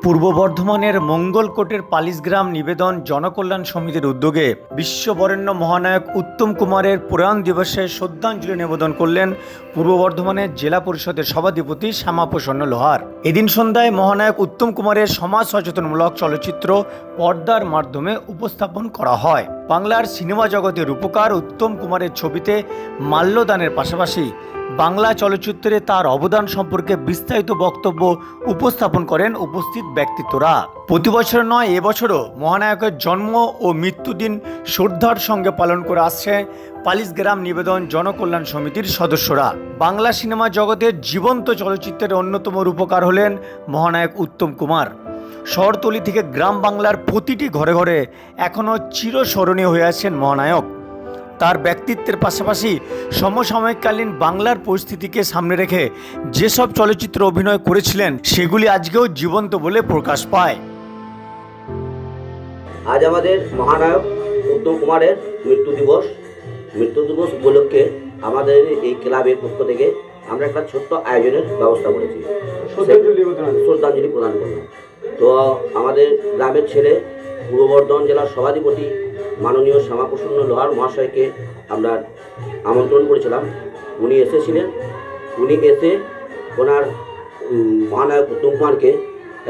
পূর্ব বর্ধমানের মঙ্গলকোটের পালিশগ্রাম নিবেদন জনকল্যাণ সমিতির উদ্যোগে বিশ্ববরেণ্য মহানায়ক উত্তম কুমারের প্রয়াণ দিবসে শ্রদ্ধাঞ্জলি নিবেদন করলেন পূর্ব বর্ধমানের জেলা পরিষদের সভাধিপতি শ্যামাপ্রসন্ন লোহার। এদিন সন্ধ্যায় মহানায়ক উত্তম কুমারের সমাজ সচেতনমূলক চলচ্চিত্র পর্দার মাধ্যমে উপস্থাপন করা হয়। বাংলার সিনেমা জগতের রূপকার উত্তম কুমারের ছবিতে মাল্যদানের পাশাপাশি বাংলা চলচ্চিত্রে তার অবদান সম্পর্কে বিস্তারিত বক্তব্য উপস্থাপন করেন উপস্থিত ব্যক্তিত্বরা। প্রতি বছর নয়, এবছরও মহানায়কের জন্ম ও মৃত্যুদিন শ্রদ্ধার সঙ্গে পালন করে আসছে পালিশগ্রাম নিবেদন জনকল্যাণ সমিতির সদস্যরা। বাংলা সিনেমা জগতের জীবন্ত চলচ্চিত্রের অন্যতম রূপকার হলেন মহানায়ক উত্তম কুমার। শহরতলি থেকে গ্রাম বাংলার প্রতিটি ঘরে ঘরে এখনও চিরস্মরণীয় হয়ে আছেন মহানায়ক। তার ব্যক্তিত্বের পাশাপাশি সমসাময়িককালীন বাংলার পরিস্থিতিকে সামনে রেখে যেসব চলচ্চিত্র অভিনয় করেছিলেন সেগুলি আজকেও জীবন্ত বলে প্রকাশ পায়। আজ আমাদের মহানায়ক উত্তম কুমারের মৃত্যু দিবস উপলক্ষে আমাদের এই ক্লাবের পক্ষ থেকে আমরা একটা ছোট্ট আয়োজনের ব্যবস্থা করেছি, শ্রদ্ধাঞ্জলি প্রদান করলাম। তো আমাদের গ্রামের ছেলে পূর্ব বর্ধমান জেলার সভাধিপতি মাননীয় শ্যামাপ্রসন্ন লোহার মহাশয়কে আমরা আমন্ত্রণ করেছিলাম। উনি এসেছিলেন। উনি এসে ওনার মহানায়ক উত্তম কুমারকে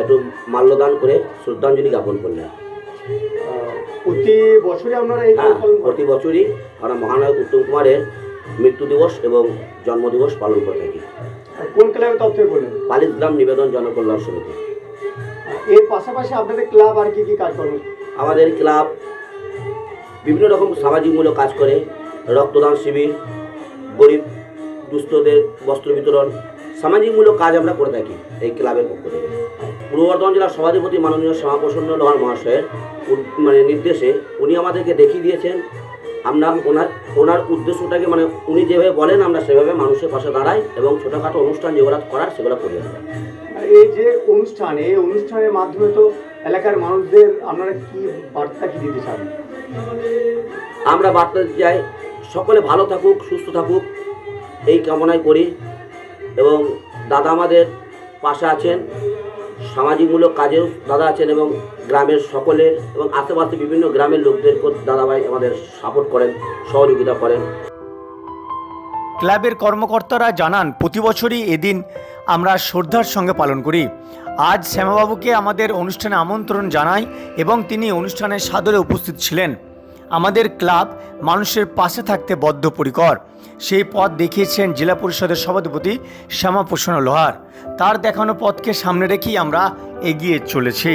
একটু মাল্যদান করে শ্রদ্ধাঞ্জলি জ্ঞাপন করলেন। প্রতি বছরই প্রতি বছরই আমরা মহানায়ক উত্তম কুমারের মৃত্যু দিবস এবং জন্মদিবস পালন করে থাকি। কোন ক্লাবে তথ্য করলেন? পালিশগ্রাম নিবেদন জনকল্যাণ সমিতি। এর পাশাপাশি আপনাদের ক্লাব আর কি কাজ করবে? আমাদের ক্লাব বিভিন্ন রকম সামাজিকমূলক কাজ করে, রক্তদান শিবির, গরিব দুস্থদের বস্ত্র বিতরণ, সামাজিকমূলক কাজ আমরা করে থাকি এই ক্লাবের পক্ষ থেকে। পূর্ব বর্ধমান জেলার সভাধিপতি মাননীয় শ্যামাপ্রসন্ন লোহার মহাশয়ের নির্দেশে উনি আমাদেরকে দেখিয়ে দিয়েছেন। আমরা ওনার উদ্দেশ্যটাকে উনি যেভাবে বলেন আমরা সেভাবে মানুষের পাশে দাঁড়াই এবং ছোটোখাটো অনুষ্ঠান যেগুলো করার সেগুলো করি। এই যে এই অনুষ্ঠানের মাধ্যমে তো এলাকার মানুষদের আপনারা কি বার্তা দিতে চান? আমরা বার্তা দিতে চাই সকলে ভালো থাকুক, সুস্থ থাকুক এই কামনাই করি। এবং দাদা আমাদের পাশে আছেন, সামাজিকমূলক কাজেও দাদা আছেন এবং গ্রামের সকলের এবং আশেপাশে বিভিন্ন গ্রামের লোকদেরকে দাদাভাই আমাদের সাপোর্ট করেন, সহযোগিতা করেন। ক্লাবের কর্মকর্তারা জানান, প্রতি বছরই এদিন আমরা শ্রদ্ধার সঙ্গে পালন করি। আজ শ্যামাবাবুকে আমাদের অনুষ্ঠানে আমন্ত্রণ জানাই এবং তিনি অনুষ্ঠানে সাদরে উপস্থিত ছিলেন। আমাদের ক্লাব মানুষের পাশে থাকতে বদ্ধপরিকর। সেই পথ দেখিয়েছেন জেলা পরিষদের সভাধিপতি শ্যামাপ্রসন্ন লোহার। তার দেখানো পথকে সামনে রেখেই আমরা এগিয়ে চলেছি।